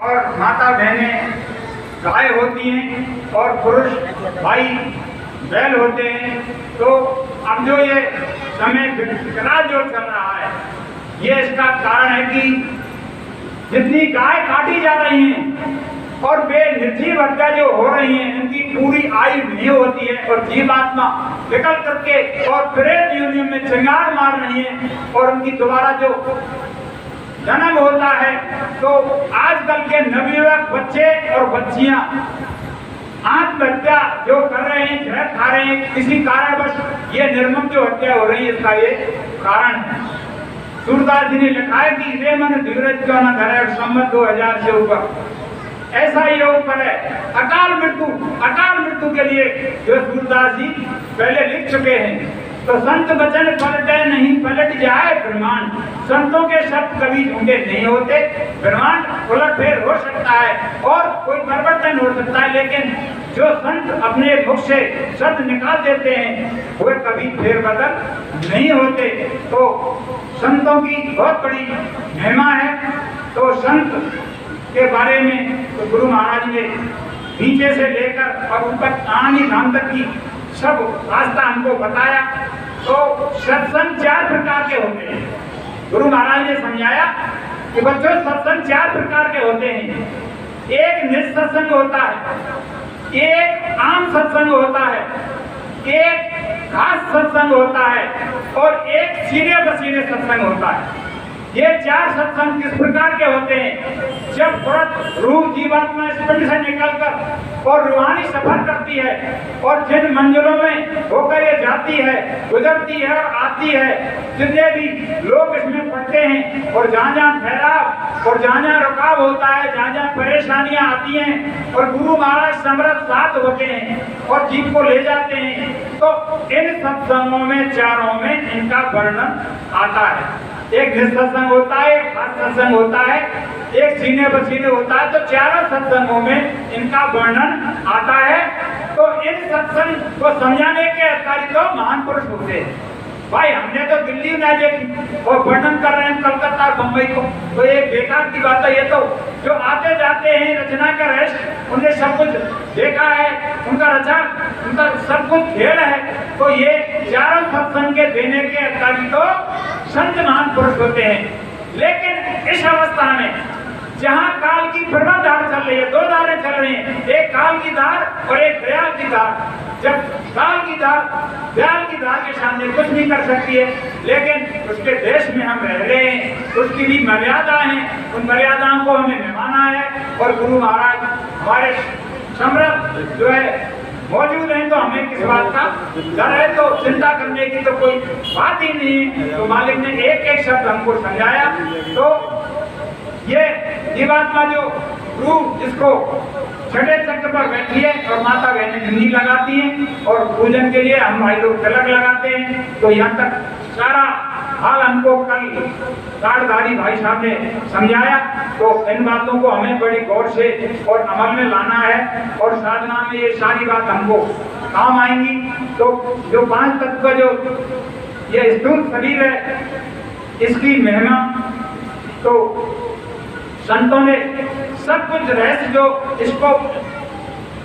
और माता बहनें गाय होती हैं और पुरुष भाई बैल होते हैं। तो अब जो ये समय विकराल जो चल रहा है, ये इसका कारण है कि जितनी गाय काटी जा रही हैं और वे निर्जीव हत्या जो हो रही हैं, इनकी पूरी आयु नहीं होती है और जीवात्मा निकल करके और प्रेत योनियों में चिंगार मार रही हैं और उनकी दोबारा जो जन्म होता है। तो आजकल के नवयुवक बच्चे और बच्चियां आत्महत्या जो कर रहे हैं, जहर खा रहे हैं, किसी कारणवश ये निर्मम जो हत्या हो रही है, इसका ये कारण है। सूरदास जी ने लिखा है कि रे मन धीरज क्यों न धरे, संवत 2000 से ऊपर ऐसा ही ऊपर है। अकाल मृत्यु के लिए जो सूरदास जी पहले लिख चुके हैं। तो संत वचन पलटे नहीं, पलट जाए ब्रह्मांड। संतों के शब्द कभी झूठे नहीं होते, ब्रह्मांड उलट फेर हो सकता है और कोई परिवर्तन हो सकता है, लेकिन जो संत अपने मुख से शब्द निकाल देते हैं वे कभी फेरबदल नहीं होते। तो संतों की बहुत बड़ी महिमा है। तो संत के बारे में तो गुरु महाराज ने नीचे से लेकर और ऊपर आनी धाम तक की सब रास्ता हमको बताया। तो सत्संग 4 प्रकार के होते हैं। गुरु महाराज ने समझाया कि बच्चों सत्संग 4 प्रकार के होते हैं। एक निस्सत्संग होता है, एक आम सत्संग होता है, एक खास सत्संग होता है और एक सीने बसीने सत्संग होता है। ये 4 सत्संग किस प्रकार के होते हैं? जब तुरंत रूह जीवात्मा इस पिंड से निकलकर और रूहानी सफर करती है और जिन मंजिलों में होकर ये जाती है, गुजरती है और आती है, जितने भी लोग इसमें पड़ते हैं और जहाँ ठहराव और जहाँ रुकाव होता है, जहाँ परेशानियाँ आती हैं और गुरु महाराज समर्थ साथ होते हैं और जीव को ले जाते हैं। तो इन सत्संगों में चारों में इनका वर्णन आता है। एक निस्सत्संग होता है, एक खास सत्संग होता है, एक सीने बसीने होता है। तो चारों सत्संगों में इनका वर्णन आता है। तो इन सत्संग को समझाने के अधिकारी तो महान पुरुष होते हैं। भाई हमने तो दिल्ली ना देखी और वर्णन कर रहे हैं कलकत्ता और बम्बई को, तो ये बेकार की बात है। ये तो जो आते जाते हैं रचना का रहस्य, उन्हें सब कुछ देखा है, उनका सब कुछ खेल है। तो ये चारों सत्संग के देने के अधिकारी तो संत महान पुरुष होते हैं। लेकिन इस अवस्था में जहाँ काल की प्रबल धार चल रही है, 2 धारें चल रही हैं, एक काल की धार और एक दयाल की धार। जब काल की धार दयाल की धार के सामने कुछ नहीं कर सकती है, लेकिन उसके देश में हम रह रहे हैं, उसकी भी मर्यादा है, उन मर्यादाओं को हमें निभाना है। और गुरु महाराज हमारे समर्थ जो है मौजूद हैं, तो हमें किस बात का डर है? तो चिंता करने की तो कोई बात ही नहीं। तो मालिक ने एक एक शब्द हमको समझाया। तो ये जीवात्मा जो रूह जिसको छठे चक्र पर बैठी है और माता बहनें बिंदी लगाती हैं और पूजन के लिए हम भाई लोग तिलक लगाते हैं। तो यहाँ तक सारा हाल हमको कल कार्डधारी भाई साहब ने समझाया। तो इन बातों को हमें बड़ी गौर से और अमल में लाना है और साधना में ये सारी बात हमको काम आएंगी। तो जो 5 तत्व का जो ये स्थूल शरीर है, इसकी महिमा तो संतों ने सब कुछ रहस्य जो इसको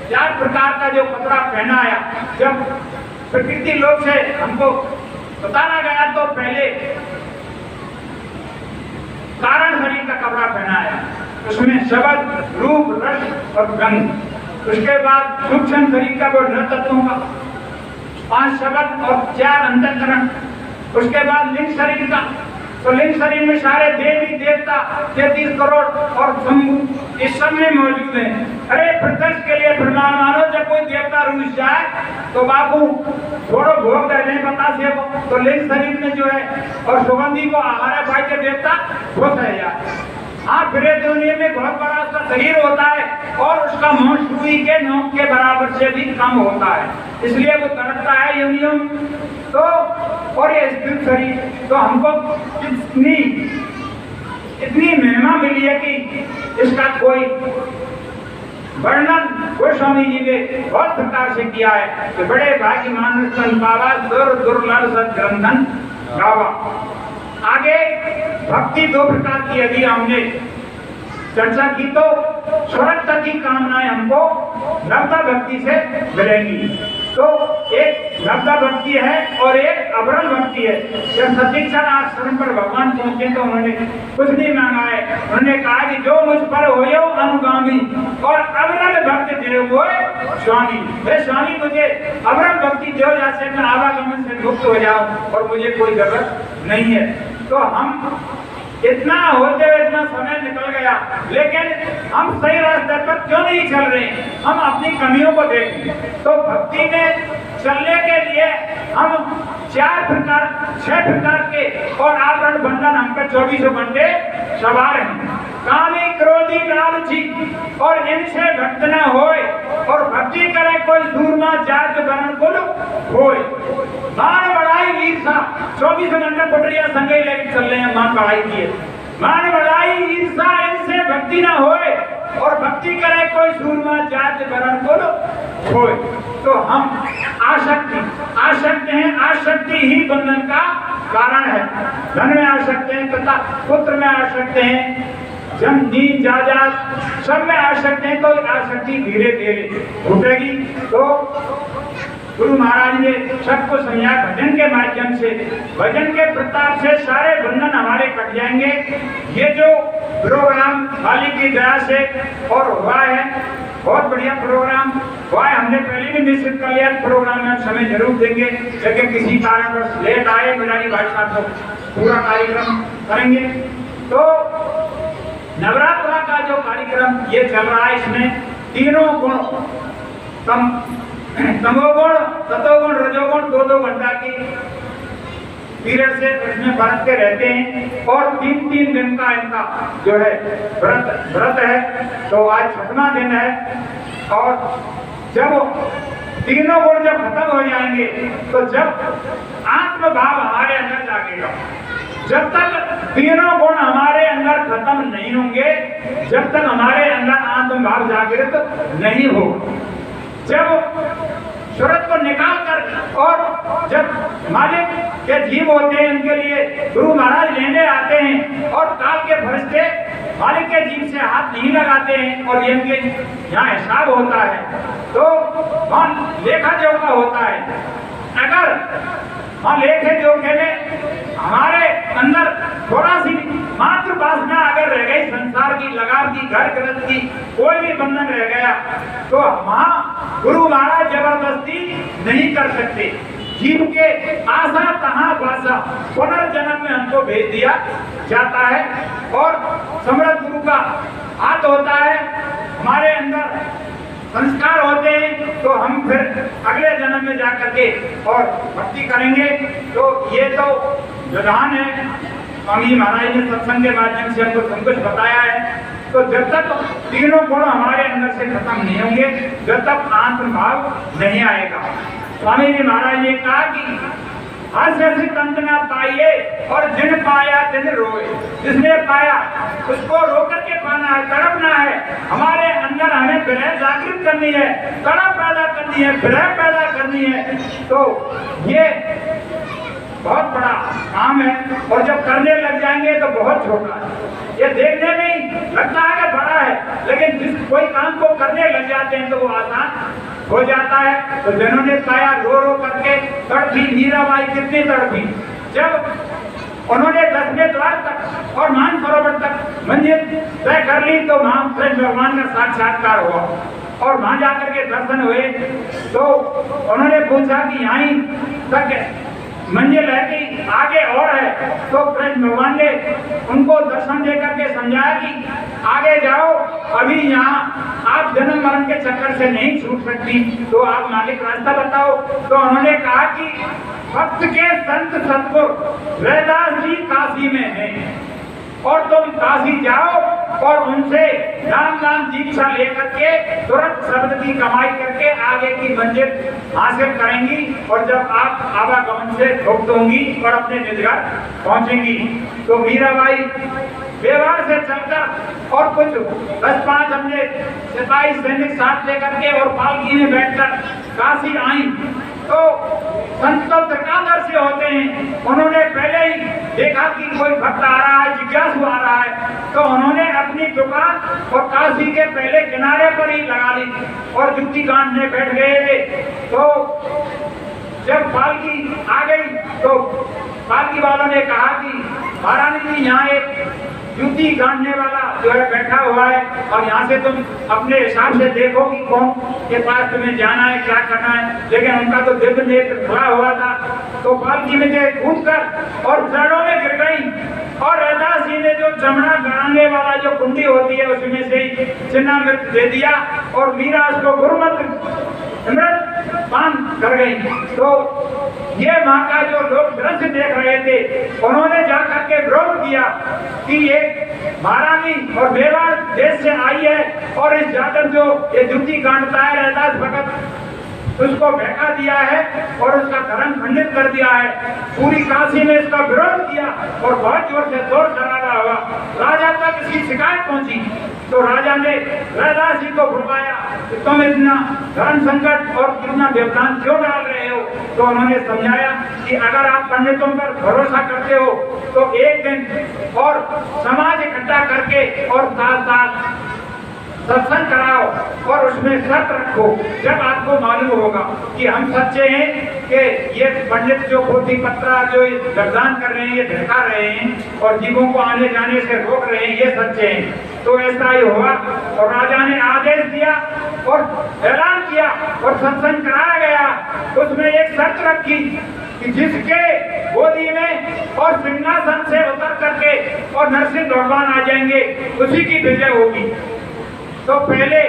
4 प्रकार का जो कपड़ा पहनाया, जब प्रकृति लोक से हमको बताना गया तो पहले कारण शरीर का कपड़ा पहनाया, उसमें शब्द, रूप, रस और गंध। उसके बाद सूक्ष्म शरीर का वो 9 तत्वों का 5 शब्द और 4 अंतःकरण। उसके बाद लिंग शरीर का, तो लिंग शरीर में सारे देवी देवता 33 करोड़ और शंभु इस सब में मौजूद हैं। अरे प्रत्यक्ष के लिए प्रमाण मानो, जब कोई देवता रूस जाए तो बाबू थोड़ा भोग दे दें बतासे को, तो लिंग शरीर में जो है और सुगंधी को आहार भाई के देवता खुश है यार। हाँ, प्रेत दुनिया में बहुत बड़ा उसका शरीर होता है और उसका मुंह सुई के नोक के बराबर से भी कम होता है, इसलिए वो तड़पता है यूनियम। तो और ये स्थिर शरीर, तो हमको इतनी महिमा मिली है कि इसका कोई वर्णन गोस्वामी जी ने बहुत प्रकार से किया है कि बड़े भाग्य मानुष तन पावा, दुर्लभ सद्ग्रंथन गावा। आगे भक्ति 2 प्रकार की अभी हमने चर्चा की तो स्वर्ग तक की कामनाएं हमको नवता भक्ति से मिलेंगी। तो एक नवता भक्ति है और एक अवरल भक्ति है। जब सतीक्षण आश्रम पर भगवान पहुंचे तो उन्होंने कुछ नहीं मांगा है, उन्होंने कहा कि जो मुझ पर हो अनुगामी और अवरल भक्ति दे वो स्वामी। हे स्वामी, मुझे अवरल भक्ति दो जैसे मैं आवागमन से मुक्त हो जाऊं और मुझे कोई जरूरत नहीं है। तो हम इतना होते हुए इतना समय निकल गया, लेकिन हम सही रास्ते पर क्यों नहीं चल रहे? हम अपनी कमियों को देखें तो भक्ति में चलने के लिए हम 6 प्रकार के और आवरण बंधन हम पे 24 घंटे सवार हैं। कामी क्रोधी लालची और इनसे भक्त न होए और भक्ति करे कोई सूरमा जात वर्ण कुल होए। मान बढ़ाई ईर्षा 24 घंटे पटरिया संगे लेके चल रहे हैं, मान बढ़ाई की है। मान बढ़ाई ईर्षा इनसे भक्ति न होए और भक्ति करे कोई सूरमा जात वर्ण कुल होए। तो हम आसक्त हैं, आसक्ति ही बंधन का कारण है। धन में आसक्त हैं तथा पुत्र में आसक्त हैं, जम नींद जायदाद सब में आसक्त हैं। तो आसक्ति धीरे धीरे छूटेगी। तो गुरु महाराज ने सबको समझाया भजन के माध्यम से, भजन के प्रताप से सारे बंधन हमारे कट जाएंगे। ये जो प्रोग्राम मालिक की दया से और हुआ है, बहुत बढ़िया प्रोग्राम हुआ है। हमने पहले भी निश्चित कर लिया प्रोग्राम में समय जरूर देंगे, लेकिन किसी कारण बस लेट आए मुरारी भाई साहब तो पूरा कार्यक्रम करेंगे। तो नवरात्रा का जो कार्यक्रम ये चल रहा है, इसमें तीनों गुण तमोगुण, सतोगुण, रजोगुण 2-2 घंटा की पीरियड से इसमें बरतते रहते हैं और 3-3 दिन का इनका जो है व्रत है। तो आज 6वां दिन है और जब तीनों गुण जब खत्म हो जाएंगे तो जब आत्म भाव हमारे अंदर जागेगा, जब तक तीनों गुण हमारे अंदर खत्म नहीं होंगे, जब तक हमारे अंदर आत्म भाव जागृत नहीं होगा। जब सूरत को निकाल कर और जब मालिक के जीव होते हैं उनके लिए गुरु महाराज लेने आते हैं और काल के फरिश्ते मालिक के जीव से हाथ नहीं लगाते हैं और ये इनके यहाँ हिसाब होता है, तो वहाँ लेखा जोखा होता है। अगर वहाँ लेखे जोखे में हमारे अंदर थोड़ा सी मात्र वासना अगर रह गई, संसार की लगाव की, घर गृहस्थ की कोई भी बंधन रह गया, तो वहाँ गुरु महाराज जबरदस्ती नहीं कर सकते। जीव के आशा तहाँ वासा पुनर्जन्म में हमको भेज दिया जाता है और समर्थ गुरु का हाथ होता है, हमारे अंदर संस्कार होते हैं, तो हम फिर अगले जन्म में जाकर के और भक्ति करेंगे। तो ये तो विधान है, स्वामी महाराज ने सत्संग के माध्यम से हमको सब कुछ बताया है। तो जब तक तीनों गुण हमारे अंदर से खत्म नहीं होंगे, जब तक आत्म भाव नहीं आएगा। स्वामी जी महाराज ने कहा कि हर्ष कंत ना पाइए और जिन पाया तिन रोए। जिसने पाया उसको रोकर के पाना है, तड़पना है। हमारे अंदर हमें विरह जागृत करनी है, तड़प पैदा करनी है, विरह पैदा करनी है। तो ये बहुत बड़ा काम है और जब करने लग जाएंगे तो बहुत छोटा है। ये देखने में लगता है कि बड़ा है, लेकिन जिस कोई काम को करने लग जाते हैं तो वो आसान हो जाता है। तो जिन्होंने पाया रो रो करके तड़पी, मीराबाई कितनी तड़पी, जब उन्होंने 10वें द्वार तक और मानसरोवर तक मंजिल तय कर ली तो वहां कृष्ण भगवान का साक्षात्कार हुआ और वहां जाकर के दर्शन हुए। तो उन्होंने पूछा कि यहीं तक मंजिल है कि आगे और है? तो कृष्ण भगवान ने उनको दर्शन दे करके समझाया कि आगे जाओ, अभी यहाँ आप जन्म मरण के चक्कर से नहीं छूट सकती, तो आप मालिक रास्ता बताओ। तो उन्होंने कहा कि भक्त के संत सतगुरु रैदास जी काशी में हैं और तुम काशी जाओ और उनसे राम नाम दीक्षा लेकर के तुरंत शब्द की कमाई करके आगे की मंजिल हासिल करेंगी और जब आप आवागमन से मुक्त होंगी और अपने निज घर पहुंचेंगी। तो मीराबाई व्यवहार से चलकर और कुछ 10-5 हमने सिपाही सैनिक साथ लेकर के और पालकी में बैठकर काशी आई तो संत तो त्रिकालदर्शी होते हैं, उन्होंने पहले ही देखा कि कोई भक्त आ रहा है, जिज्ञासु आ रहा है, तो उन्होंने अपनी दुकान और काशी के पहले किनारे पर ही लगा ली और जुत्ती काटने बैठ गए। तो जब पालकी आ गई तो पालकी वालों ने कहा कि महारानी जी यहाँ एक जूती गाड़ने वाला जो है बैठा हुआ है और यहाँ से तुम अपने हिसाब से देखो कि कौन के पास तुम्हें जाना है, क्या करना है। लेकिन उनका तो दिव्य नेत्र खुला हुआ था, तो पालकी में से कूद कर और चरणों में गिर गई और रैदास जी ने जो चमड़ा गाड़ने वाला जो कुंडी होती है उसमें से ही चिन्हामृत दे दिया और मीरा उसको गुरुमत अमृत पान कर गई। तो ये वहां का जो लोग दृश्य देख रहे थे उन्होंने जाकर के विरोध किया कि ये महारानी और मेवाड़ देश से आई है और इस जाकर जो ये जुत्ती काटता है रैदास भगत उसको बहका दिया है और उसका धर्म खंडित कर दिया है। पूरी काशी ने इसका विरोध किया और बहुत जोर से शोर शराबा हुआ। राजा तक इसकी शिकायत पहुंची तो राजा ने रैदास जी को बुलवाया कि तुम इतना धर्म संकट और कितना व्यवधान क्यों डाल रहे हो। तो उन्होंने समझाया कि अगर आप पंडितों पर भरोसा करते हो तो एक दिन और समाज इकट्ठा करके और साथ साथ सत्संग कराओ और उसमें शर्त रखो। जब आपको मालूम होगा कि हम सच्चे हैं कि ये पंडित जो पोथी पत्रा जो गरदान कर रहे हैं, ये धमका रहे हैं और जीवों को आने जाने से रोक रहे हैं, ये सच्चे हैं, तो ऐसा ही हुआ। और राजा ने आदेश दिया और ऐलान किया और सत्संग कराया गया। उसमें एक शर्त रखी कि जिसके गोदी में और सिंहासन से उतर करके और नरसिंह भगवान आ जाएंगे उसी की विजय होगी। तो पहले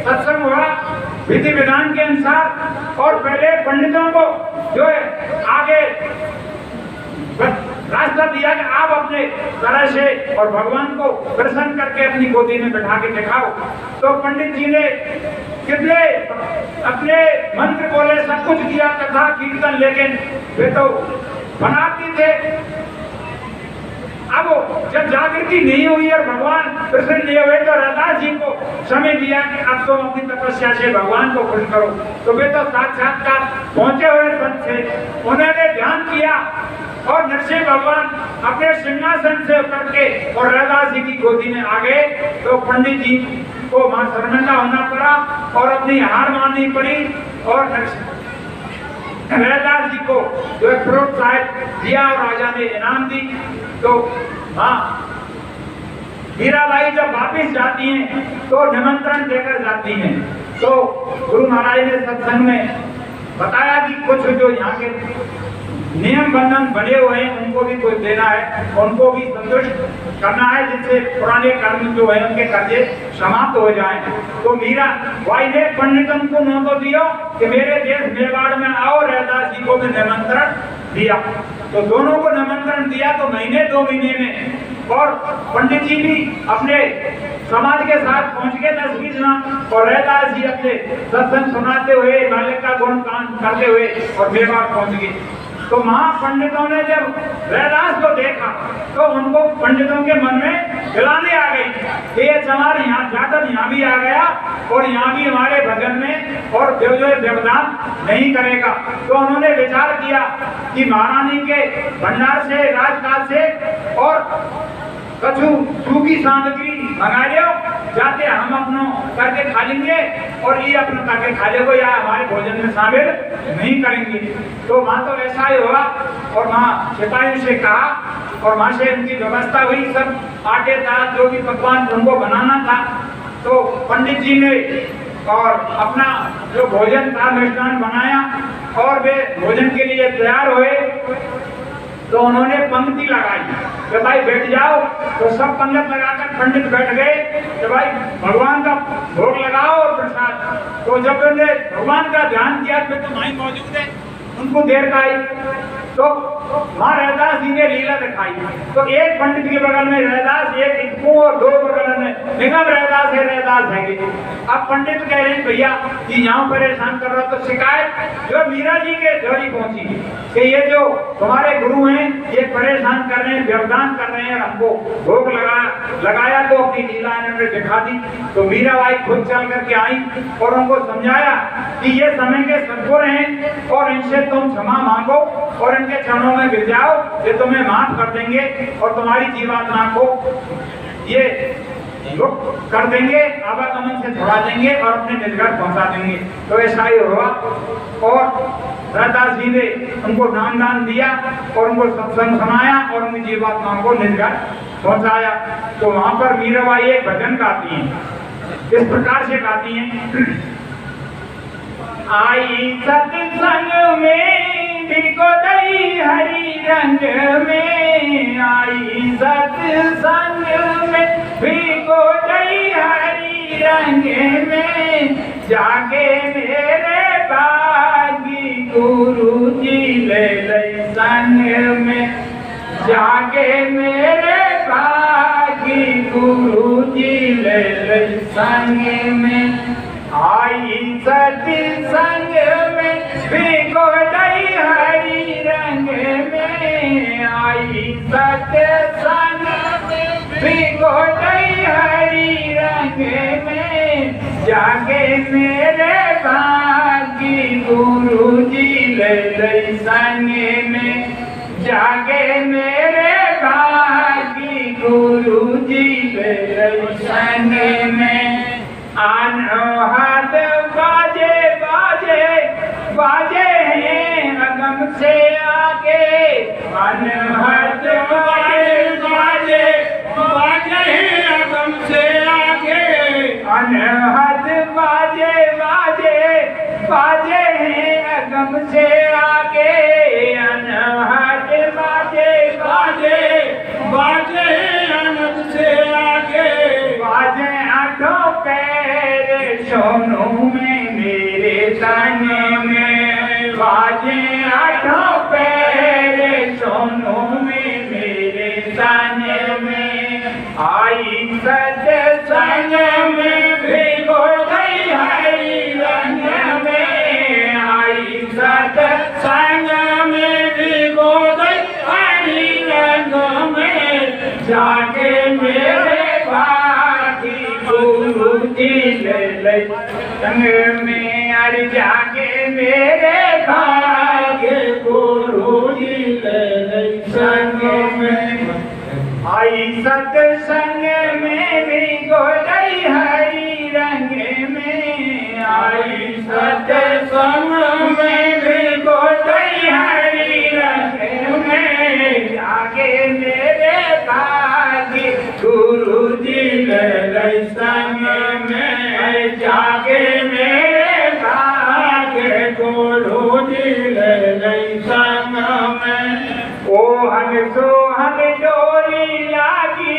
सत्संग हुआ विधि विधान के अनुसार और पहले पंडितों को जो है आगे रास्ता दिया कि आप अपने तरह से और भगवान को प्रसन्न करके अपनी गोदी में बैठा के दिखाओ। तो पंडित जी ने कितने अपने मंत्र बोले, सब कुछ किया, कथा कीर्तन, लेकिन वे तो बनाती थे। अब जब जागृति नहीं हुई और भगवान प्रसन्न नहीं हुए तो रैदास जी को समय दिया कि अब तुम अपनी तपस्या से भगवान को खुश करो। तो वे तो साक्षात्कार पहुंचे हुए संत थे, उन्होंने ध्यान किया और नरसिंह भगवान अपने सिंहासन से उतर के और रैदास जी की गोदी में आ गए। तो पंडित जी को वहां शर्मिंदा होना पड़ा और अपनी हार माननी पड़ी और रैदास जी को जो है प्रोत्साहित दिया और राजा ने इनाम दी। तो हाँ, मीराबाई जब वापिस जाती हैं तो निमंत्रण देकर जाती हैं। तो गुरु महाराज ने सत्संग में बताया कि कुछ जो यहाँ के नियम बंधन बने हुए हैं उनको भी कुछ देना है, उनको भी संतुष्ट करना है, जिससे पुराने कर्म जो है उनके कर्जे समाप्त हो जाएं। तो मीरा भाई ने पंडितों को न्योता दिया कि मेरे देश मेवाड़ में आओ। रैदास जी को भी निमंत्रण दिया। तो दोनों को निमंत्रण दिया तो महीने 2 महीने में, और पंडित जी भी अपने समाज के साथ पहुंच गए 10-20 जन और रैदास जी अपने सत्संग सुनाते हुए मालिक का गुणगान करते हुए और मेवाड़ पहुंच गए। तो वहां पंडितों ने जब रैदास को देखा तो उनको पंडितों के मन में दिलाने आ गई कि ये चमार यहाँ जाकर यहाँ भी आ गया और यहाँ भी हमारे भजन में और जो व्यवधान नहीं करेगा। तो उन्होंने विचार किया कि महारानी के भंडार से राजकाज से और कछु सूखी सामग्री मंगा लो, जाते हम अपनों करके खा लेंगे और ये अपना करके खा लेगो या हमारे भोजन में शामिल नहीं करेंगे। तो वहाँ तो ऐसा ही हुआ और वहाँ सिपाही से कहा और वहाँ से उनकी व्यवस्था हुई, सब आटे दाल जो भी पकवान उनको बनाना था। तो पंडित जी ने और अपना जो भोजन था मिष्ठान बनाया और वे भोजन के लिए तैयार हुए। तो उन्होंने पंक्ति लगाई कि भाई बैठ जाओ। तो सब पंगत लगाकर पंडित बैठ गए कि भाई भगवान का भोग लगाओ और प्रसाद। तो जब उन्होंने भगवान का ध्यान किया तो वहीं मौजूद है, उनको देर का आई। तो वहाँ रैदास जी ने लीला दिखाई। तो एक पंडित के बगल में रैदास, एक इसको और 2 बगल में निगम रैदास है, रैदास उदास है। अब पंडित कह रहे हैं भैया कि यहाँ परेशान कर रहा, तो शिकायत जो मीरा जी के जोड़ी पहुंची कि ये जो तुम्हारे गुरु हैं ये परेशान कर रहे हैं, व्यवधान कर रहे हैं, हमको भोग लगाया तो अपनी लीला इन्होंने दिखा दी। तो मीराबाई खुद चल करके आई और उनको समझाया कि ये समय के सद्गुण हैं और इनसे तुम क्षमा मांगो और इनके चरणों में गिर जाओ, ये तुम्हें माफ कर देंगे और तुम्हारी जीवात्मा को ये मुक्त कर देंगे, आवागमन से छुड़ा देंगे और अपने निज घर पहुंचा देंगे। तो ऐसा ही हुआ और रविदास जी ने उनको नाम दान दिया और उनको सत्संग सुनाया और उनकी जीवात्माओं को निज घर पहुंचाया। तो वहां पर मीराबाई एक भजन गाती हैं, इस प्रकार से गाती हैं। आई सत्संग में भिगो गई हरी रंग में, आई सत्संग में भिगो गई हरी रंग में, जागे मेरे बागी गुरु जी ले संग में, जागे मेरे बागी गुरु जी ले संग में। आई सत्संग में भिगो गई हरी रंग में, आई सत्संग में भिगो गई हरी रंग में, जागे मेरे भागी गुरु जी ले संग में, जागे मेरे भागी गुरु जी ले संग में। अनहद बाजे बाजे बाजे हैं अगम से आगे, अनहद बाजे बाजे बाजे हैं अगम से आगे, अनहद बाजे बाजे बाजे हैं अगम से आगे, अनहद बाजे बाजे बाजे हैं अगम से आगे, बाजे आठों पैर सोनू में मेरे ताने में, बाजे आठों पैर सोनू में मेरे ताने में। आई सत्संग में भिगो गई हरी रंग में, आई सत्संग में भिगो गई हरी रंग में, जाके मेरे भागी गुरु जी ले संग में, अरे जाके मेरे भागे गुरु जी ले संग में। आई सत्संग में भिगो गई हरी रंग में, आई सत्संग में भिगो गई हरी रंग में, जाके मेरे भागे गुरु जी ले संग में, जागे मेरे भागे गुरु जी ले संग में। ओ हन सोहन डोरी लागी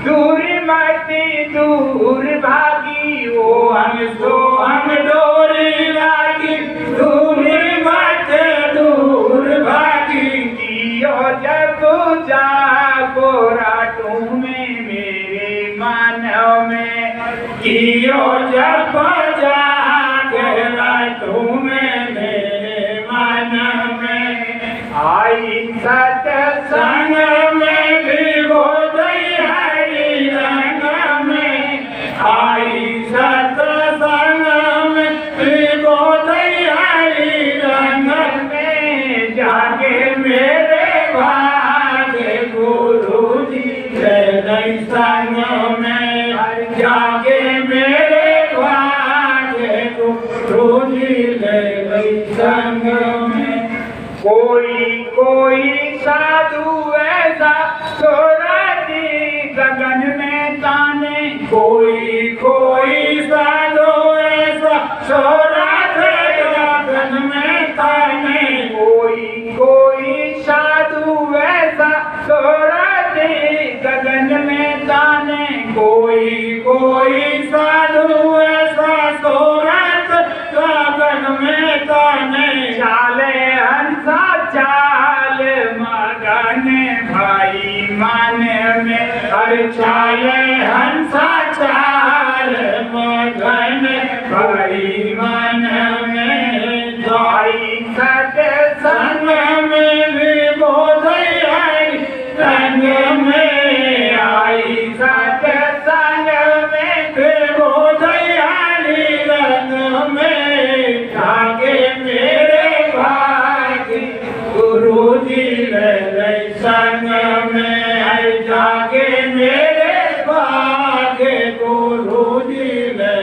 दूर मती दूर भागी, ओ हन सोहन डोरी लागी दूर मत दूर भागी, जियो जब जागो रातों में मेरे मन में, जियो जब जागे रातों में मेरे मन में। आई सत्संग में भिगो गई हरी रंग में, आई सत्संग में भिगो गई हरी रंग में, जागे मेरे भागे गुरु जी ले संग में, जागे मेरे भागे गुरु जी ले संग में। कोई साधु ऐसा सोराती गगन में ताने, कोई साधु ऐसा सोराते गगन में ताने, कोई साधु ऐसा सोराते गगन में ताने, कोई साधु ऐसा सोराते गगन में ताने, चाले हंसा चाले भाई मन में भाई सत्संग में विभो आई संग में आई सत्संग में विभो आई रंग में जाके मेरे भाई गुरु जी ले संग में जाके मेरे भागे गुरु जी ले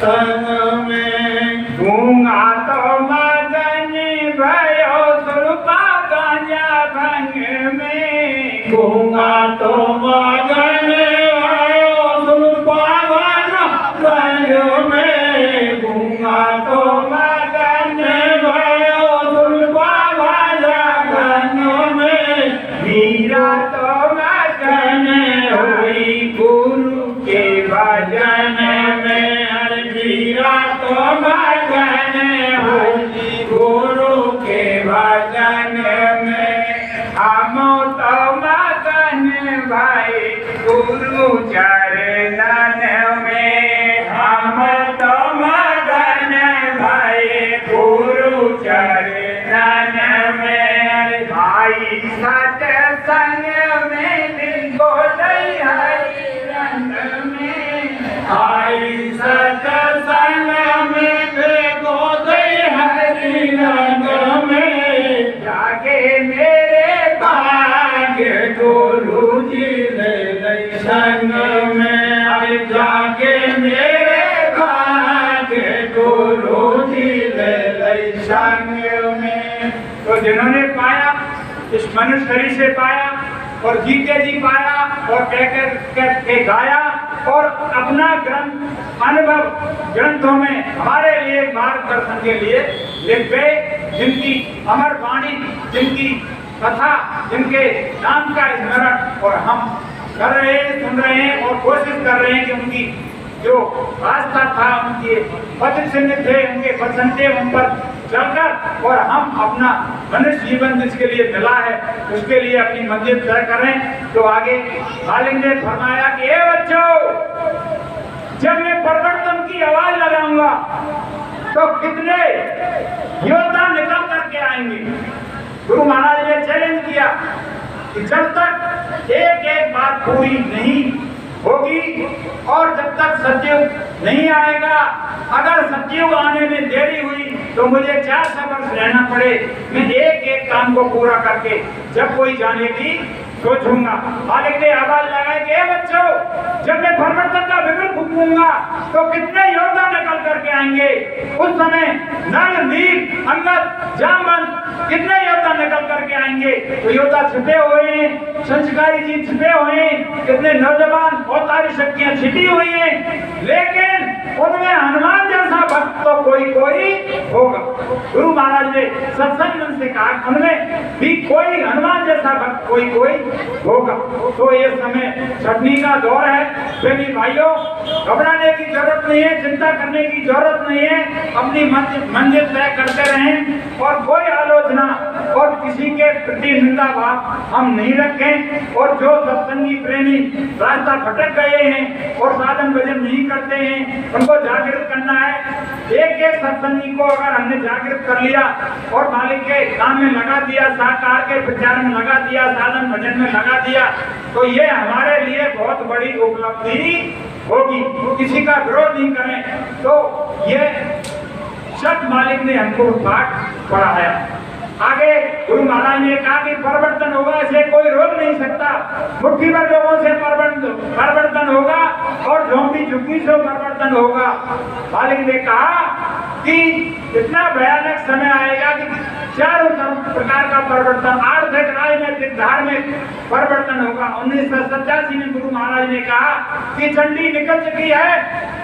संग में गूंगा तो मगन भयो सुरपा गांजा भंग में गूंगा तो मगन भयो सुरपा गांजा भंग में गूंगा तो मगन भयो सुरपा गांजा भंग में मीरा तो मगन हुई गुरु के भजन में मीरा तो मगन हुई गुरु के भजन में हम तो मगन भाई गुरु चरणन में हम तो मगन भाई गुरु चरणन में भाई सत्संग में बिगो हरि रंग में भाई सत्संग में बिगो हरि रंग में जाके मेरे भाग्य गुरु जी ले संग में जाके मेरे भाग्य गुरु जी ले संग में। तो जिन्होंने पाया इस मनुष्य शरीर से पाया और जीते जी पाया और कह के गाया और अपना ग्रंथ अनुभव ग्रंथों में हमारे लिए मार्गदर्शन के लिए लिख गए, जिनकी अमर वाणी, जिनकी कथा, जिनके नाम का स्मरण और हम कर रहे हैं, सुन रहे हैं और कोशिश कर रहे हैं कि उनकी जो रास्ता था, उनके पद चिन्ह थे, उनके वचन थे, उन पर चलकर और हम अपना मनुष्य जीवन जिसके लिए मिला है उसके लिए अपनी मंजिल तय करें। तो आगे मालिक ने फरमाया कि ए बच्चों, जब मैं परिवर्तन की आवाज लगाऊंगा तो कितने योद्धा निकल करके आएंगे। गुरु महाराज ने चैलेंज किया कि जब तक एक एक बात पूरी नहीं होगी और जब तक सतयुग नहीं आएगा, अगर सतयुग आने में देरी हुई तो मुझे 400 वर्ष रहना पड़े, मैं एक एक काम को पूरा करके जब कोई जाने की सोचूंगा। मालिक ने आवाज लगाई कि बच्चों, जब मैं परिवर्तन का विवरण फूकूंगा तो कितने योद्धा निकल करके आएंगे। उस समय नल, नील, अंगद, जामवंत कितने योद्धा निकल करके आएंगे। तो योद्धा छिपे हुए हैं, संस्कारी जी छिपे हुए हैं, कितने नौजवान अवतारी शक्तियां छिपी हुई हैं, लेकिन उनमें हनुमान जैसा भक्त तो कोई कोई होगा। गुरु महाराज ने सत्संग मन से कहा उनमें भी कोई हनुमान जैसा भक्त कोई कोई होगा। तो ये समय छटनी का दौर है। प्रेमी भाइयों, घबराने की जरूरत नहीं है, चिंता करने की जरूरत नहीं है। अपनी मंजिल तय करते रहें और कोई आलोचना और किसी के प्रति निंदा भाव हम नहीं रखें। और जो सत्संगी प्रेमी रास्ता भटक गए हैं और साधन भजन नहीं करते हैं, उनको जागृत करना है। एक एक सत्संगी को अगर हमने जागृत कर लिया और मालिक के काम में लगा दिया, साकार के प्रचार में लगा दिया, साधन भजन में लगा दिया, तो ये हमारे लिए बहुत बड़ी उपलब्धि होगी। किसी का विरोध नहीं करें। तो ये सब मालिक ने हमको पाठ पढ़ाया। आगे गुरु महाराज ने कहा कि परिवर्तन होगा, इसे कोई रोक नहीं सकता। मुट्ठी भर लोगों से परिवर्तन होगा और झोंपड़ी झुग्गी से परिवर्तन होगा। मालिक ने कहा कि इतना भयानक समय आएगा कि चारों प्रकार का परिवर्तन, आर्थिक, राजनीतिक, धार्मिक परिवर्तन होगा। 1987 में गुरु महाराज ने कहा कि चंडी निकल चुकी है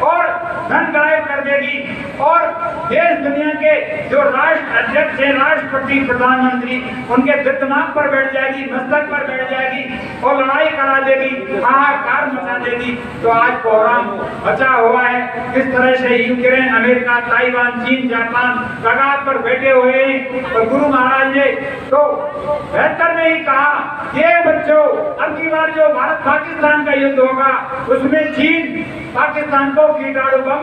और धन गायब कर देगी और देश दुनिया के जो राष्ट्र अध्यक्ष है, राष्ट्रपति, प्रधानमंत्री, उनके दिमाग पर बैठ जाएगी, मस्तक पर बैठ जाएगी और लड़ाई करा देगी, हाहाकार मचा देगी। तो आज कोहराम बचा हुआ है। किस तरह से यूक्रेन, अमेरिका, ताइवान, चीन, जापान कगार पर बैठे हुए हैं। और गुरु महाराज ने तो बेहतर में ही कहा, ये बच्चों, अब की बार जो भारत पाकिस्तान का युद्ध होगा उसमें चीन पाकिस्तान को कीटाणु बम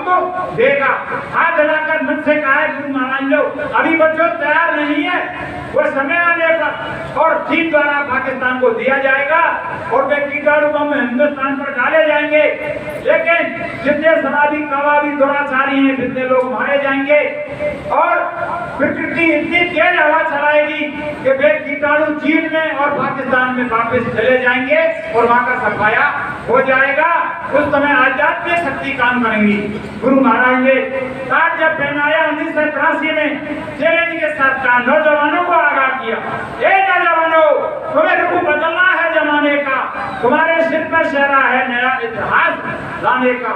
देगा। हाथ हिलाकर मुझसे कहा है गुरु महाराज लोग अभी बच्चों तैयार नहीं है, वो समय आने पर और चीन द्वारा पाकिस्तान को दिया जाएगा और वे कीटाणु बम हिंदुस्तान पर डाले जाएंगे। लेकिन जितने शराबी कबाबी दुराचारी हैं जितने लोग मारे जाएंगे और प्रकृति इतनी तेज हवा चलाएगी कि वे कीटाणु चीन में और पाकिस्तान में वापस चले जाएंगे और वहां का सफाया हो जाएगा। उस समय आध्यात्मिक शक्ति काम करेंगी। गुरु महाराज ने कार्ड जब पहनाया 1983 में चैलेंज के साथ कहा, नौजवानों को आगाह किया, ए नौजवानों तुम्हें रुख बदलना है जमाने का, तुम्हारे सिर पर शहरा है नया इतिहास लाने का।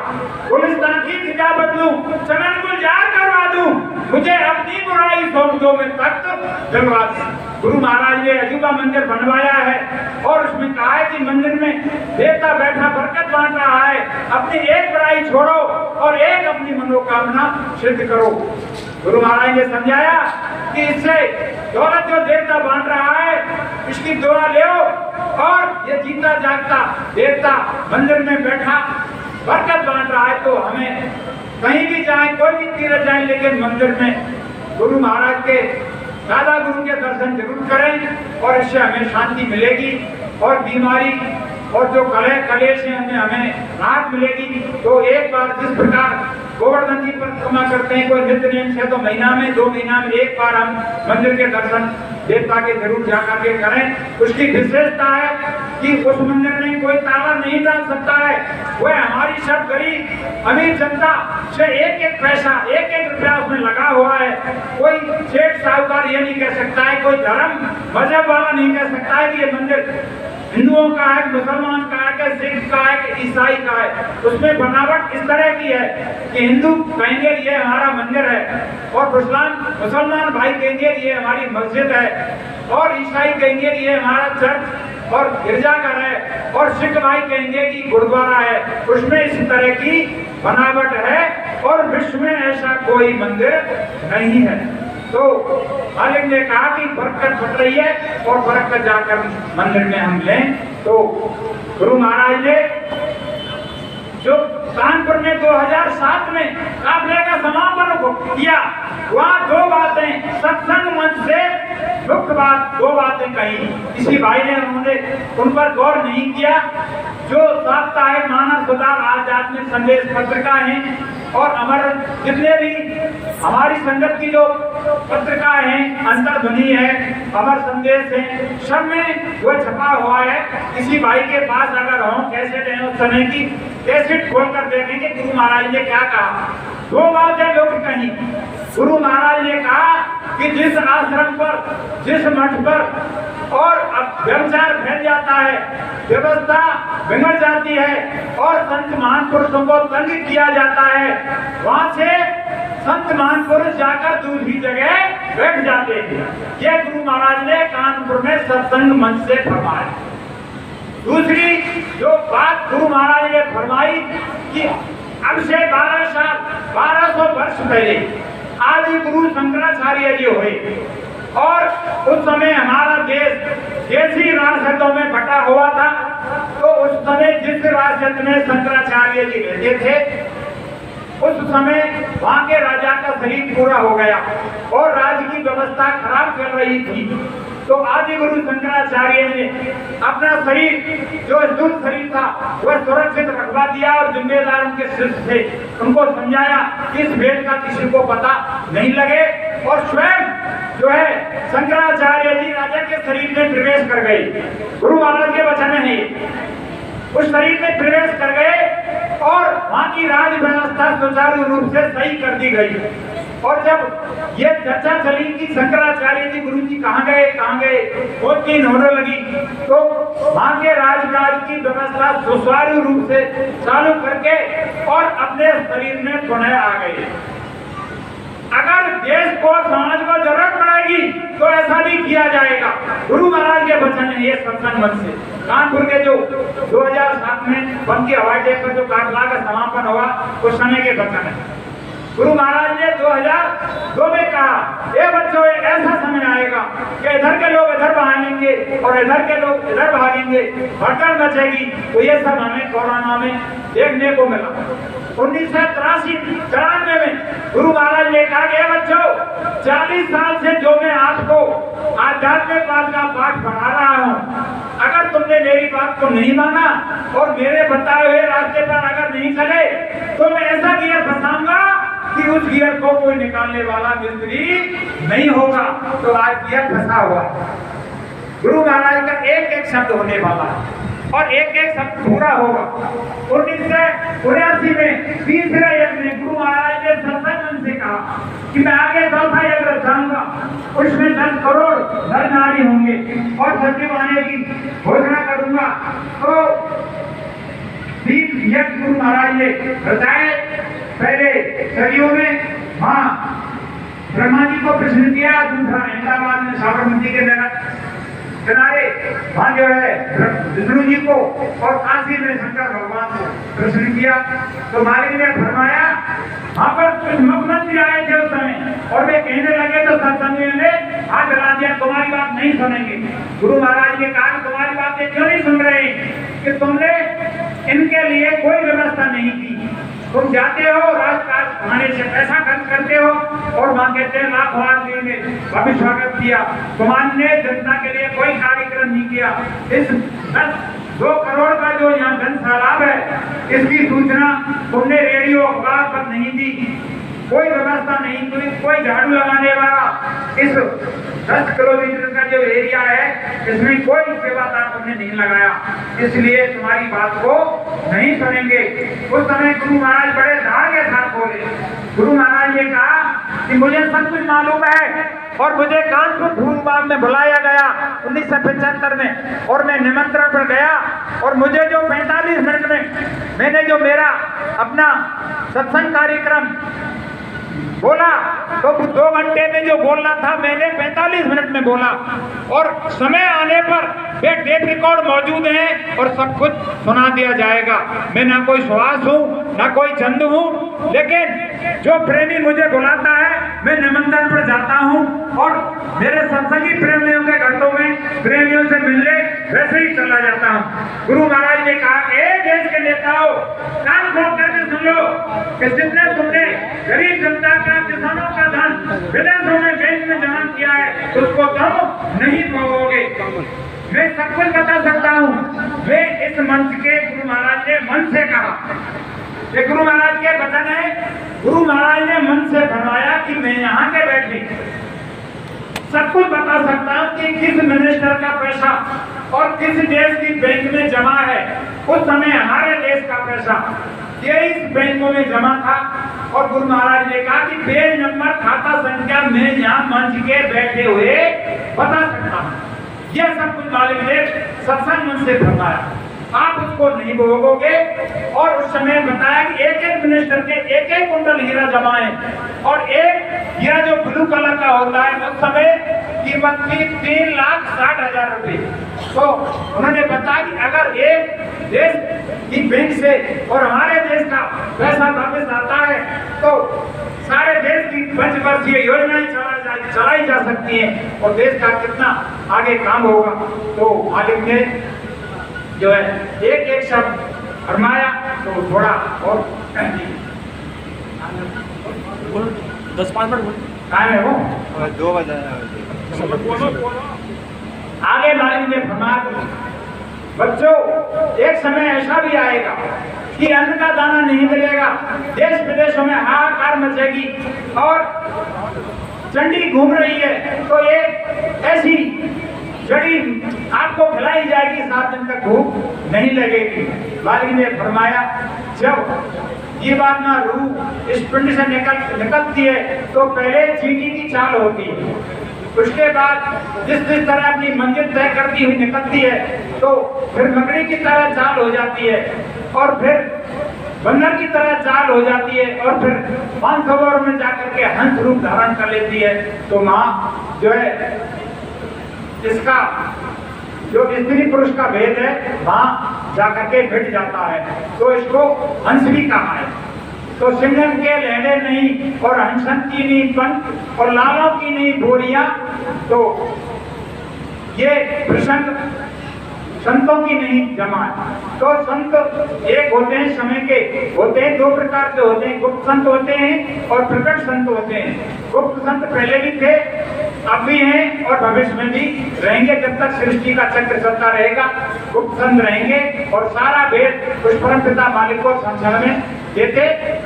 गुलिस्तान की खिजा बदलूं, चमन गुलजार करवा दूं, मुझे अपनी बुराई सौंप दो, मैं तख्त दिलवा दूं। गुरु महाराज ने अजूबा मंदिर बनवाया है और उसमें कहा है कि मंदिर में देवता बैठा बरकत बांट रहा है, अपनी एक बुराई छोड़ो और एक अपनी मनोकामना सिद्ध करो। गुरु महाराज ने समझाया कि इससे दौलत जो देवता बांट रहा है इसकी दुआ ले और ये जीता जागता देवता मंदिर में बैठा बरकत बांट रहा है, तो हमें कहीं भी जाए कोई भी तीर्थ जाए लेकिन मंदिर में गुरु महाराज के दादा गुरु के दर्शन जरूर करें और इससे हमें शांति मिलेगी और बीमारी और जो कलेश है उनमें हमें राहत मिलेगी। तो एक बार जिस प्रकार गोवर्धन जी परिक्रमा करते हैं कोई नित्य नियम से, तो महीना में 2 महीना में एक बार हम मंदिर के दर्शन देवता के जरूर जाकर के करें। उसकी विशेषता है कि उस मंदिर में कोई ताला नहीं डाल सकता है, वह हमारी सब गरीब अमीर जनता से एक एक पैसा एक एक रुपया उसमें लगा हुआ है। कोई सेठ साहूकार ये नहीं कह सकता है, कोई धर्म मजहब वाला नहीं कह सकता है कि ये मंदिर हिंदुओं का है, मुसलमान का है, कि सिख का है, कि ईसाई का है। उसमें बनावट इस तरह की है कि हिंदू कहेंगे ये हमारा मंदिर है और मुसलमान भाई कहेंगे ये हमारी मस्जिद है और ईसाई कहेंगे ये हमारा चर्च और गिरजाघर है और सिख भाई कहेंगे कि गुरुद्वारा है। उसमें इस तरह की बनावट है और विश्व में ऐसा कोई मंदिर नहीं है। तो मालिक ने कहा कि बरकत बट रही है और बरकत जाकर मंदिर में हम लें। तो गुरु महाराज ने जो कानपुर में 2007 में काफले का समापन किया, वहाँ 2 बातें सत्संग मंच से मुख्य बात 2 बातें कही। किसी भाई ने उन्होंने उन पर गौर नहीं किया। जो साप्ताहिक मानव सुधार आध्यात्मिक संदेश पत्रिका है और अमर जितने भी हमारी संगत की जो पत्रिका है, अंतर्ध्वनि है, अमर संदेश है, सब में वो छपा हुआ है। किसी भाई के पास अगर हो कैसेट है उस समय की कैसेट खोलकर देखेंगे गुरु महाराज ने क्या कहा। 2 बातें लोग कही। गुरु महाराज ने कहा कि जिस आश्रम पर जिस मठ पर और अब व्यवचार फैल जाता है, व्यवस्था बिगड़ जाती है और संत महान पुरुषों को तंग किया जाता है, वहां से संत महान पुरुष जाकर दूसरी जगह बैठ जाते हैं। ये गुरु महाराज ने कानपुर में सत्संग मंच से फरमाया। दूसरी जो बात गुरु महाराज ने फरमाई कि अब से 1200 वर्ष पहले आदि गुरु शंकराचार्य जी हुए और उस समय हमारा देश देशी राजतों में बटा हुआ था। तो उस समय जिस राजत में शंकराचार्य जी रहते थे उस समय वहाँ के राजा का शरीर पूरा हो गया और राज्य की व्यवस्था खराब चल रही थी। तो आदि गुरु शंकराचार्य ने अपना शरीर जो स्थूल शरीर था वह सुरक्षित रखवा दिया और जिम्मेदार उनके शिष्य थे, उनको समझाया कि इस भेद का किसी को पता नहीं लगे और स्वयं जो है शंकराचार्य जी राजा के शरीर में प्रवेश कर गए। गुरु महाराज के वचन है, उस शरीर में प्रवेश कर गए और वहाँ की राज व्यवस्था सुचारू रूप से सही कर दी गई। और जब ये चर्चा चली कि शंकराचार्य जी गुरु जी कहाँ गए खोजबीन होने लगी, तो वहाँ के राजकाज की व्यवस्था सुचारू रूप से चालू करके और अपने शरीर में पुनः आ गए। अगर देश को समाज को जरूरत पड़ेगी तो ऐसा भी किया जाएगा। गुरु महाराज के वचन है ये सत्संग मंच से। कानपुर के जो 2007 में बन के हवाई अड्डे पर जो काफला का समापन हुआ उस समय के वचन है। गुरु महाराज ने 2002 में कहा, ये बच्चों ऐसा समय आएगा कि इधर के लोग इधर भागेंगे और इधर के लोग इधर भागेंगे, भगदड़ मचेगी। तो ये सब हमें कोरोना में देखने को मिला। 1993 में गुरु महाराज ने कहा कि बच्चों 40 साल से जो मैं आपको आध्यात्मिकवाद का पाठ पढ़ा रहा हूँ, अगर तुमने मेरी बात को नहीं माना और मेरे बताए हुए रास्ते पर अगर नहीं चले तो मैं ऐसा गियर फंसाऊंगा कि उस गियर को कोई निकालने वाला मिस्त्री नहीं होगा। तो आज गियर फंसा हुआ है। गुरु महाराज का एक एक शब्द होने वाला है और एक एक शब्द पूरा होगा। 1979 में तीसरे यज्ञ में गुरु महाराज ने सत्संग से कहा कि मैं आगे चौथा यज्ञ रचाऊंगा, उसमें 10 करोड़ नर नारी होंगे और सचिव आने की घोषणा करूंगा। तो 20 यज्ञ गुरु महाराज ने रचाए। पहले सदियों में मां ब्रह्मा जी को प्रश्न किया, दूसरा अहमदाबाद में साबरमती के किनारे वहां जो है विष्णु जी को, और काशी में शंकर भगवान को प्रश्न किया। तो मालिक ने फरमाया, वहां पर कुछ मुख्यमंत्री आए थे उस समय और वे कहने लगे तो सत्संगी ने हाथ हिला दिया, तुम्हारी बात नहीं सुनेंगे। गुरु महाराज ने कहा तुम्हारी बातें क्यों नहीं सुन रहे कि तुमने इनके लिए कोई व्यवस्था नहीं की। तुम जाते हो राजकाज खाने से पैसा खर्च करते हो और वहां कहते हैं लाखों आदमी ने भव्य स्वागत किया, तुमने जनता के लिए कोई कार्यक्रम नहीं किया। इस 2 करोड़ का जो यहाँ धन सैलाब है, इसकी सूचना तुमने रेडियो अखबार पर नहीं दी, कोई व्यवस्था नहीं की, कोई झाड़ू लगाने वाला इस 10 किलोमीटर का जो एरिया है इसमें कोई सेवादार तुमने नहीं लगाया, इसलिए तुम्हारी बात को नहीं सुनेंगे। उस समय गुरु महाराज बड़े धार के साथ बोले। गुरु महाराज ने कहा कि मुझे सब कुछ मालूम है और मुझे कानपुर फूलबाग में बुलाया गया 1975 में और मैं निमंत्रण पर गया और मुझे जो 45 मिनट में मैंने जो मेरा अपना सत्संग कार्यक्रम बोला तो 2 घंटे में जो बोलना था मैंने 45 मिनट में बोला और समय आने पर वे टेप रिकॉर्ड मौजूद हैं और सब कुछ सुना दिया जाएगा। मैं ना कोई सुहास हूँ ना कोई चंदू हूँ, लेकिन जो प्रेमी मुझे बुलाता है मैं निमंत्रण पर जाता हूँ और मेरे सत्संगी प्रेमियों के घरों में प्रेमियों से मिलने वैसे ही चला जाता हूँ। गुरु महाराज ने कहा, देश के नेताओं कान खोल करके सुन लो कि जितने तुमने गरीब जनता का, किसानों का धन विदेशों में बैंक में जमा किया है उसको तुम नहीं पाओगे। मैं सब कुछ बता सकता हूँ। वे इस मंच के गुरु महाराज ने मन से कहा, ये गुरु महाराज के वचन है। गुरु महाराज ने मन से फरमाया कि मैं यहाँ के बैठे सब कुछ बता सकता हूँ कि किस मिनिस्टर का पैसा और किस देश की बैंक में जमा है। उस समय हमारे देश का पैसा 23 बैंकों में जमा था और गुरु महाराज ने कहा कि पेज नंबर, खाता संख्या मैं यहाँ मंच के बैठे हुए बता सकता हूँ। यह सब कुछ मालिक ने सत्संग मन से फरमाया, आप उसको नहीं भोगोगे। और उस समय बताया कि एक मिनिस्टर के एक कुंडल हीरा जमाए और एक हीरा जो ब्लू कलर का होता है उस समय कीमत थी 3,60,000 रुपए। तो उन्होंने बताया कि अगर एक देश की बैंक से और हमारे देश का पैसा वापस आता है तो सारे देश की पंचवर्षीय योजनाएं चलाई जा सकती हैं और देश का कितना आगे काम होगा। तो मालिक ने जो है एक एक शब्द फरमाया तो थोड़ा और 10-5 मिनट टाइम है वो 2 बजे आगे मालिक ने फरमाया, बच्चों एक समय ऐसा भी आएगा कि अन्न का दाना नहीं मिलेगा, देश विदेशों में हाहाकार मचेगी और चंडी घूम रही है तो एक ऐसी जड़ी आपको खिलाई जाएगी 7 दिन तक भूख नहीं लगेगी। मालिक ने फरमाया, जब ये बात ना रूह इस पिंड से निकलती है तो पहले चींटी की चाल होती है, उसके बाद जिस तरह अपनी मंजिल तय करती हुई निकलती है तो फिर मकड़ी की तरह चाल हो जाती है और फिर बंदर की तरह चाल हो जाती है और फिर 500 वर्ष में जाकर के हंस रूप धारण कर लेती है। तो माँ जो है इसका जो स्त्री पुरुष का भेद है वहां जाकर के घट जाता है, तो इसको हंस भी कहा है। तो सिंघम के लहरे नहीं और हंसन की नहीं पंख और लालों की नहीं बोरियां। तो ये प्रसंग संतों की नहीं जमात। तो संत एक होते हैं, समय के होते हैं, दो प्रकार के होते हैं, गुप्त संत होते हैं और प्रकट संत होते हैं। गुप्त संत पहले भी थे, अब भी हैं और भविष्य में भी रहेंगे। जब तक सृष्टि का चक्र चलता रहेगा गुप्त संत रहेंगे और सारा भेद उस परम पिता मालिक को संसार में देते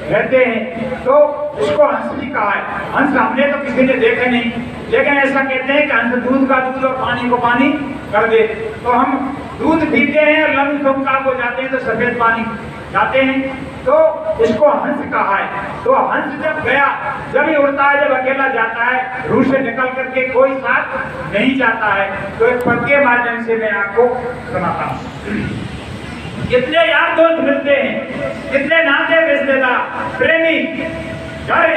रहते हैं। तो इसको हंस भी कहा है। हंस हमने तो किसी ने देखे नहीं, लेकिन ऐसा कहते हैं कि हंस दूध का दूध और पानी को पानी कर दे। तो हम दूध पीते हैं और लंग सोमकाल को जाते हैं तो सफेद पानी जाते हैं, तो इसको हंस कहा है। तो हंस जब गया, जब ही उड़ता है, जब अकेला जाता है, रूह से निकल करके कोई साथ नहीं जाता है। तो एक पद के माध्यम से मैं आपको सुनाता हूँ। कितने यार दोस्त मिलते हैं, कितने नाते रिश्तेदार, प्रेमी घर